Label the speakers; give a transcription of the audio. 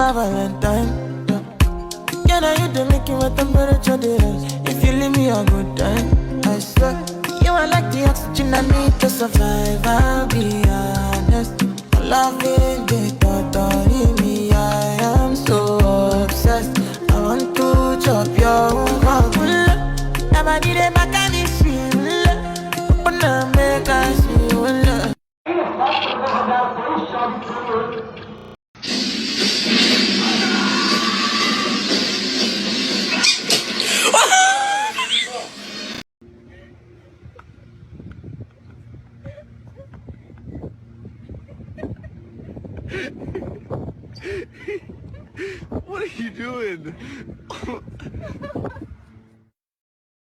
Speaker 1: my Valentine. Yeah, now you do make it my temperature dey rise. If you leave me a good time, I swear. You are like the oxygen I need to survive. I'll be honest. Loving the thought of me, I am so obsessed. I want to chop your heart. Never did it back at this feel. Open up, make us feel.
Speaker 2: What are you doing?